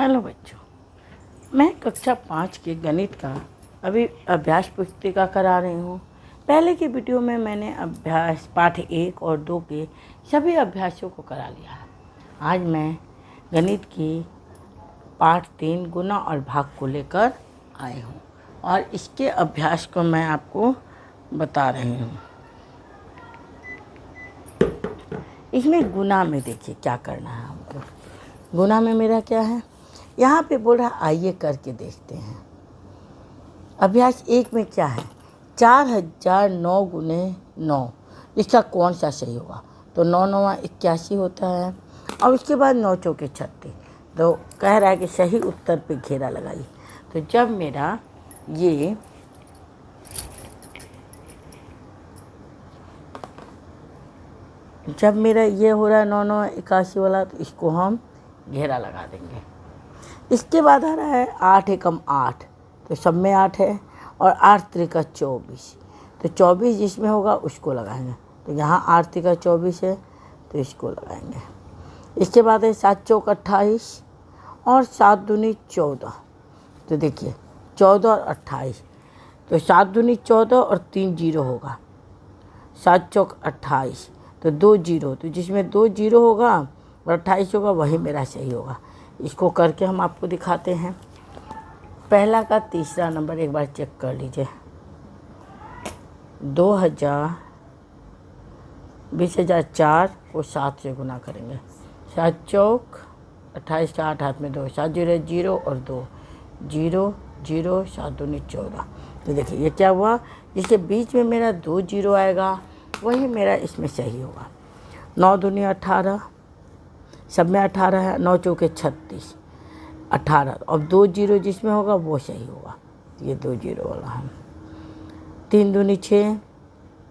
Hello बच्चों, मैं कक्षा 5 के गणित का अभी अभ्यास पुस्तिका करा रही हूँ। पहले की वीडियो में मैंने अभ्यास पाठ 1 और 2 के सभी अभ्यासों को करा लिया है। आज मैं गणित की पाठ 3 गुना और भाग को लेकर आई हूँ और इसके अभ्यास को मैं आपको बता रही हूँ। इसमें गुना में देखिए क्या करना है हमको। गुना में मेरा क्या है, यहाँ पे बोल रहा आइए करके देखते हैं। अभ्यास 1 में क्या है, 4009 गुने 9, इसका कौन सा सही होगा? तो 9 9 81 होता है और उसके बाद 9 चौके 36। तो कह रहा है कि सही उत्तर पे घेरा लगाइए। तो जब मेरा ये हो रहा है 9 9 81 वाला, तो इसको हम घेरा लगा देंगे। इसके बाद आ रहा है 8 एकम 8, तो सब में 8 है और 8 त्रिका 24, तो 24 जिसमें होगा उसको लगाएंगे। तो यहाँ 8 त्रिका 24 है तो इसको लगाएंगे। इसके बाद है 7 चौक 28 और 7 दूनी 14। तो देखिए 14 और 28, तो 7 दूनी 14 और 3 जीरो होगा। 7 चौक 28, तो 2 जीरो, तो जिसमें 2 जीरो होगा और 28 होगा वही मेरा सही होगा। इसको करके हम आपको दिखाते हैं। पहला का तीसरा नंबर एक बार चेक कर लीजिए। 20,4 को 7 से गुना करेंगे। 7 चौक 28 का 8 हाथ में 2, 7 जीरो 0 और 2 0 0, 7 दूनी 14। तो देखिए ये क्या हुआ, जिसके बीच में मेरा 2 जीरो आएगा वही मेरा इसमें सही होगा। 9 दूनी 18, सब में 18 है। 9 चौके 36, 18 और 2 जीरो जिसमें होगा वो सही होगा। ये 2 जीरो वाला है। 3 दूनी 6,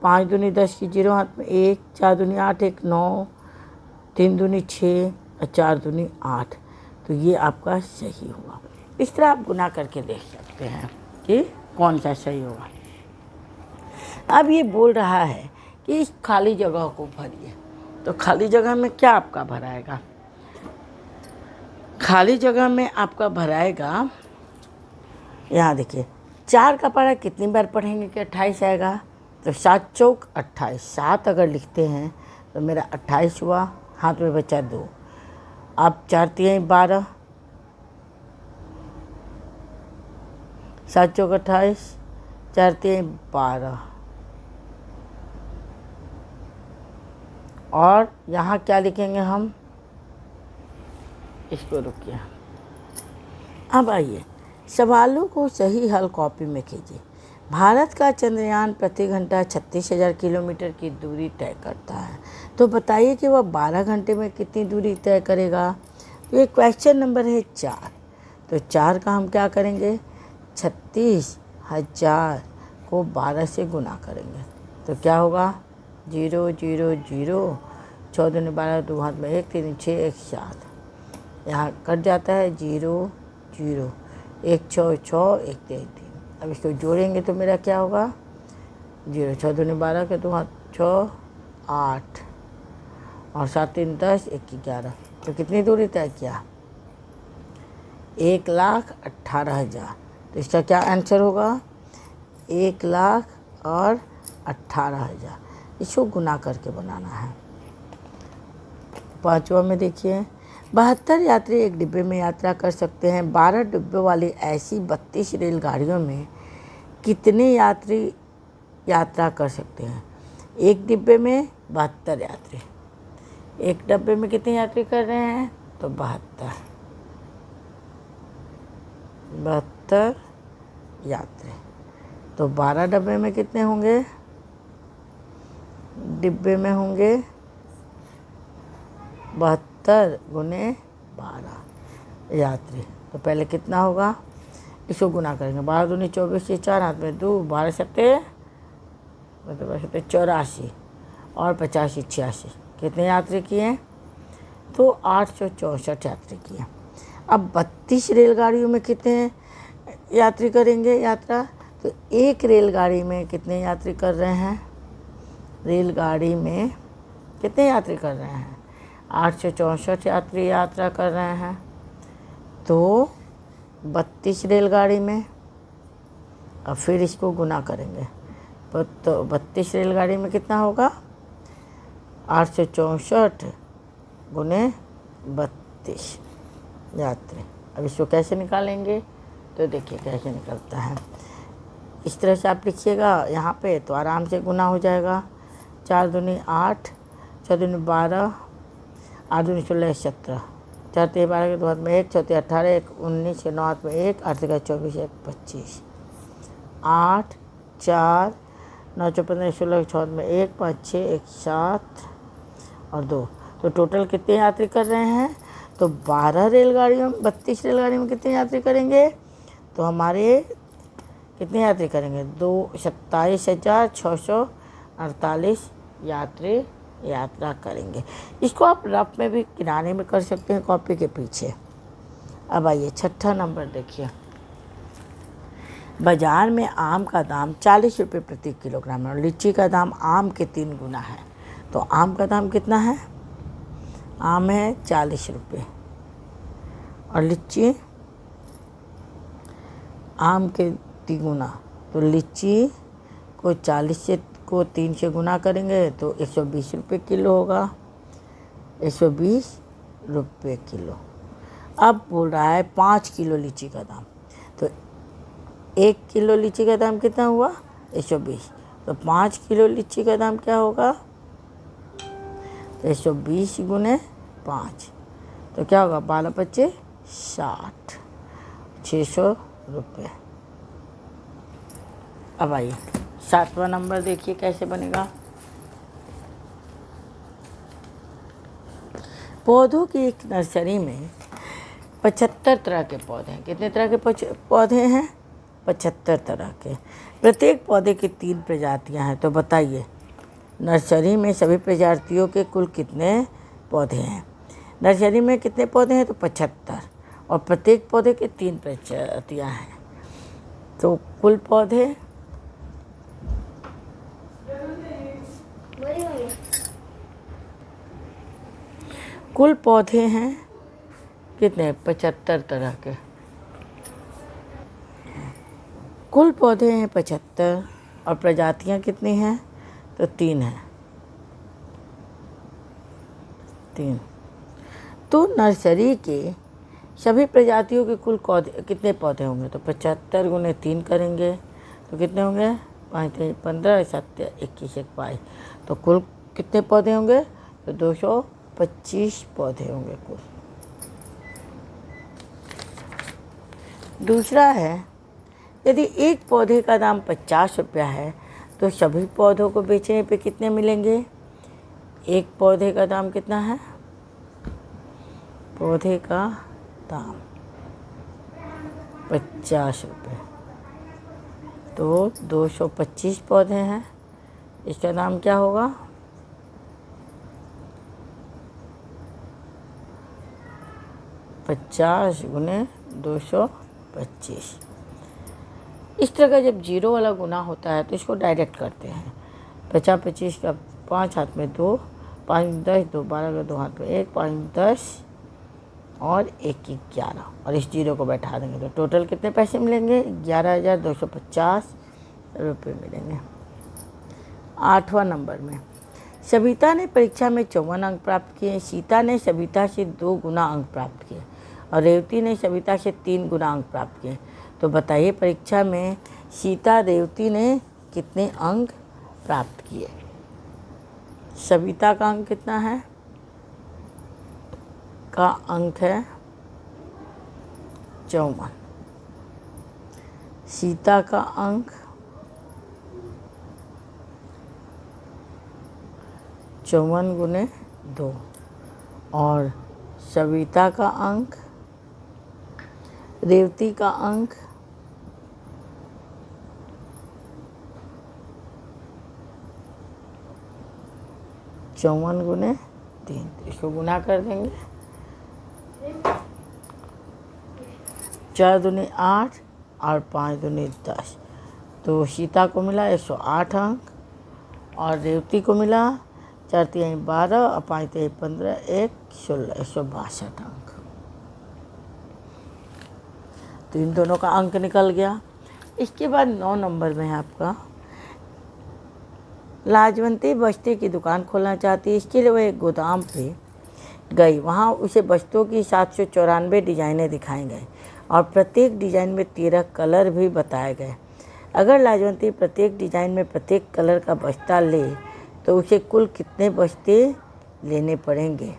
5 दूनी 10 की जीरो हाथ में 1, 4 दूनी 8 1 9, 3 दूनी 6 और 4 दूनी 8। तो ये आपका सही होगा। इस तरह आप गुना करके देख सकते हैं कि कौन सा सही होगा। अब ये बोल रहा है कि इस खाली जगह को भरिए। तो खाली जगह में क्या आपका भराएगा? खाली जगह में आपका भराएगा, यहाँ देखिए 4 का पढ़ा कितनी बार पढ़ेंगे कि 28 आएगा? तो 7 चौक 28, 7 अगर लिखते हैं तो मेरा 28 हुआ, हाथ में बचा 2। अब 4 3 12, 7 चौक 28, 4 3 12। और यहाँ क्या लिखेंगे हम, इसको रुकिए। अब आइए सवालों को सही हल कॉपी में कीजिए। भारत का चंद्रयान प्रति घंटा 36,000 किलोमीटर की दूरी तय करता है, तो बताइए कि वह 12 घंटे में कितनी दूरी तय करेगा। तो ये क्वेश्चन नंबर है 4। तो 4 का हम क्या करेंगे, 36,000 को 12 से गुना करेंगे। तो क्या होगा, 0 0 0, 14 दूनी 12, 2 हाथ में 1 3 6 1 7, यहाँ कट जाता है 0 0, 1 6 6 1 3 3। अब इसको जोड़ेंगे तो मेरा क्या होगा, 0 6 दूनी 12 के 2 हाथ 6 8 और 7 3 10 1 11। तो कितनी दूरी तय किया, 1,18,000। तो इसका क्या आंसर होगा, 1,18,000। इसको गुना करके बनाना है। 5वां में देखिए 72 यात्री एक डिब्बे में यात्रा कर सकते हैं। 12 डिब्बे वाली ऐसी 32 रेलगाड़ियों में कितने यात्री यात्रा कर सकते हैं? एक डिब्बे में 72 यात्री, एक डब्बे में कितने यात्री कर रहे हैं? तो 72 यात्री। तो 12 डब्बे में कितने होंगे, डिब्बे में होंगे 72 गुने 12 यात्री। तो पहले कितना होगा, इसको गुना करेंगे। 12 दूनी 24, 4 हाथ में 2, 12 सत्ते 84 और 85 86। कितने यात्री किए? तो 864 यात्री किए। अब 32 रेलगाड़ियों में कितने यात्री करेंगे यात्रा? तो एक रेलगाड़ी में कितने यात्री कर रहे हैं, रेलगाड़ी में कितने यात्री कर रहे हैं? 864 यात्री यात्रा कर रहे हैं। तो 32 रेलगाड़ी में, अब फिर इसको गुना करेंगे तो 32 रेलगाड़ी में कितना होगा 864 गुने 32 यात्री। अब इसको कैसे निकालेंगे तो देखिए कैसे निकलता है। इस तरह से आप लिखिएगा यहाँ पे तो आराम से गुना हो जाएगा। 4 दूनी 8, 4 दूनी 12, 8 दूनी 16 17, 4 3 12 के 2 हाथ में 1, 4 3 18, 1 19 के 9 हाथ में 1, 8 3 24, 1 25, 8 4 9 4 15 16 6 हाथ में 1 5 6 1 7 और 2। तो टोटल कितने यात्री कर रहे हैं तो 12 रेलगाड़ियों में 32 रेलगाड़ी में कितने यात्री करेंगे तो हमारे कितने यात्री करेंगे 27,648 यात्री यात्रा करेंगे। इसको आप रफ में भी किनारे में कर सकते हैं कॉपी के पीछे। अब आइए 6ठा नंबर देखिए। बाज़ार में आम का दाम 40 रुपये प्रति किलोग्राम है और लीची का दाम आम के 3 गुना है। तो आम का दाम कितना है आम है 40 रुपये और लीची आम के 3 गुना। तो लीची को 40 से को 3 से गुना करेंगे तो 120 रुपये किलो होगा, 120 रुपये किलो। अब बोल रहा है 5 किलो लीची का दाम, तो 1 किलो लीची का दाम कितना हुआ 120। तो 5 किलो लीची का दाम क्या होगा तो 120 गुने 5 तो क्या होगा 12 25 60, 600 रुपये। अब आइए 7वां नंबर देखिए कैसे बनेगा। पौधों की एक नर्सरी में 75 तरह के पौधे हैं। कितने तरह के पौधे हैं 75 तरह के। प्रत्येक पौधे की 3 प्रजातियां हैं। तो बताइए नर्सरी में सभी प्रजातियों के कुल कितने पौधे हैं। नर्सरी में कितने पौधे हैं तो 75 और प्रत्येक पौधे के 3 प्रजातियां हैं। तो कुल पौधे हैं कितने 75 तरह के। कुल पौधे हैं 75 और प्रजातियां कितनी हैं तो 3 हैं 3। तो नर्सरी के सभी प्रजातियों के कुल कितने पौधे होंगे तो 75 गुने 3 करेंगे तो कितने होंगे 5 15 7 21 1 22। तो कुल कितने पौधे होंगे तो 225 पौधे होंगे कुल। दूसरा है यदि एक पौधे का दाम 50 रुपया है तो सभी पौधों को बेचने पे कितने मिलेंगे। एक पौधे का दाम कितना है पौधे का दाम 50 रुपये तो 225 पौधे हैं। इसका दाम क्या होगा 50 गुने 225। इस तरह का जब जीरो वाला गुना होता है तो इसको डायरेक्ट करते हैं। 50 25 का 5 हाथ में 2, 5 10 2 12 का 2 हाथ में 1, 5 10 और 1 11 और इस जीरो को बैठा देंगे तो टोटल कितने पैसे मिलेंगे 11,250 रुपये मिलेंगे। 8वां नंबर में सविता ने परीक्षा में 54 अंक प्राप्त किए। सीता ने सविता से 2 गुना अंक प्राप्त किए और रेवती ने सविता से 3 गुना अंक प्राप्त किए। तो बताइए परीक्षा में सीता रेवती ने कितने अंक प्राप्त किए। सविता का अंक कितना है का अंक है 54। सीता का अंक 54 गुने 2 और सविता का अंक रेवती का अंक 54 गुने 3। इसको गुना कर देंगे 4 दूनी 8 और 5 दूनी 10। तो सीता को मिला 108 अंक और रेवती को मिला 4 3 12 और 5 3 15 1 16 162 अंक। तो इन दोनों का अंक निकल गया। इसके बाद 9 नंबर में है आपका, लाजवंती बस्ते की दुकान खोलना चाहती है। इसके लिए वह एक गोदाम पे गई। वहाँ उसे बस्तों की 794 डिजाइनें दिखाई गई और प्रत्येक डिजाइन में 13 कलर भी बताए गए। अगर लाजवंती प्रत्येक डिजाइन में प्रत्येक कलर का बस्ता ले तो उसे कुल कितने बस्ते लेने पड़ेंगे?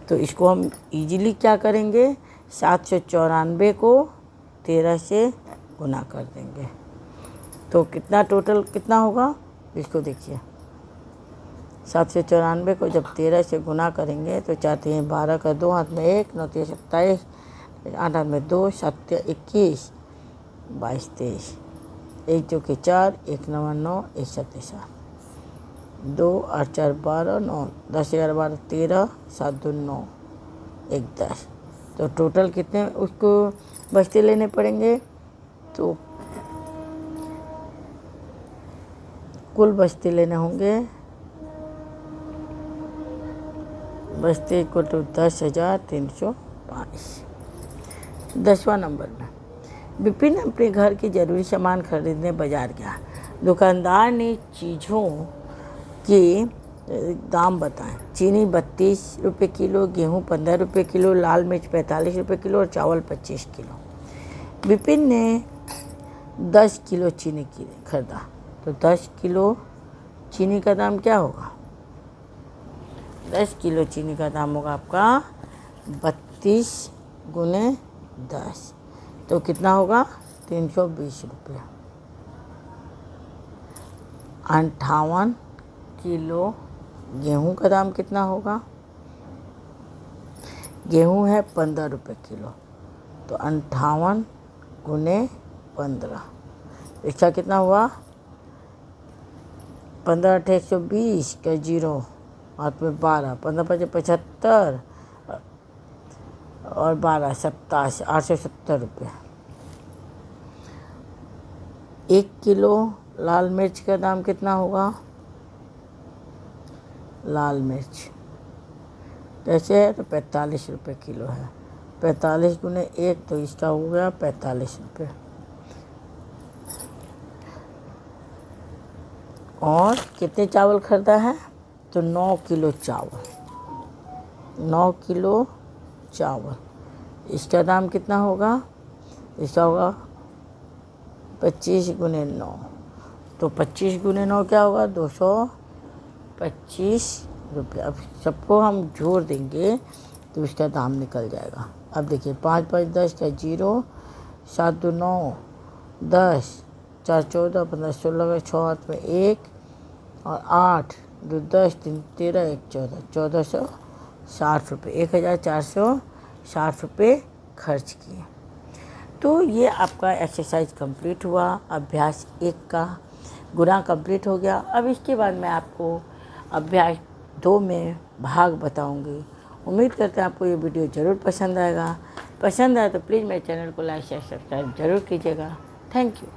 तो इसको हम इजीली क्या करेंगे, 794 को 13 से गुना कर देंगे तो कितना टोटल कितना होगा, इसको देखिए। 794 को जब 13 से गुना करेंगे तो 4 3 12 का 2 हाथ में 1, 9 3 27, 8 हाथ में 2, 7 21, 22 23, 1 2 के 4, 1 9 9, 1 7 7, 2 8 4 12, 9 10 11 12 13, 7 2 9, 1 10। तो टोटल कितने उसको बस्ते लेने पड़ेंगे? तो कुल बस्ते लेने होंगे, बस्ते को तो 10,322। 10वां नंबर में विपिन अपने घर के जरूरी सामान खरीदने बाजार गया। दुकानदार ने चीज़ों के दाम बताएं। चीनी 32 रुपये किलो, गेहूँ 15 रुपये किलो, लाल मिर्च 45 रुपये किलो और चावल 25 किलो। विपिन ने 10 किलो चीनी खरीदा तो 10 किलो चीनी का दाम क्या होगा? 10 किलो चीनी का दाम होगा आपका 32 गुने 10, तो कितना होगा? 320 रुपये। 58 किलो गेहूं का दाम कितना होगा? गेहूं है 15 रुपये किलो, तो 58 गुने 15, इसका कितना हुआ? 15 8 120 का 0 हाथ में 12, 15 5 75 और 12 87, 870 रुपये। 1 किलो लाल मिर्च का दाम कितना होगा? लाल मिर्च कैसे है तो 45 रुपये किलो है, 45 गुने 1 तो इसका हो गया 45 रुपये। और कितने चावल खरीदा है? तो 9 किलो चावल, 9 किलो चावल, इसका दाम कितना होगा? इसका होगा 25 गुने 9, तो 25 गुने 9 क्या होगा? 225 रुपये। अब सबको हम जोड़ देंगे तो इसका दाम निकल जाएगा। अब देखिए 5 5 10 का 0, 7 2 9 10, 4 14, 15 16 का 6 हाथ में 1 और 8 2 10 3 13 1 14, 1460 रुपये, 1460 रुपये खर्च किए। तो ये आपका एक्सरसाइज कंप्लीट हुआ। अभ्यास 1 का गुना कंप्लीट हो गया। अब इसके बाद मैं आपको अभ्यास 2 में भाग बताऊंगी। उम्मीद करते हैं आपको ये वीडियो ज़रूर पसंद आएगा। पसंद आए तो प्लीज़ मेरे चैनल को लाइक शेयर सब्सक्राइब ज़रूर कीजिएगा। Thank you.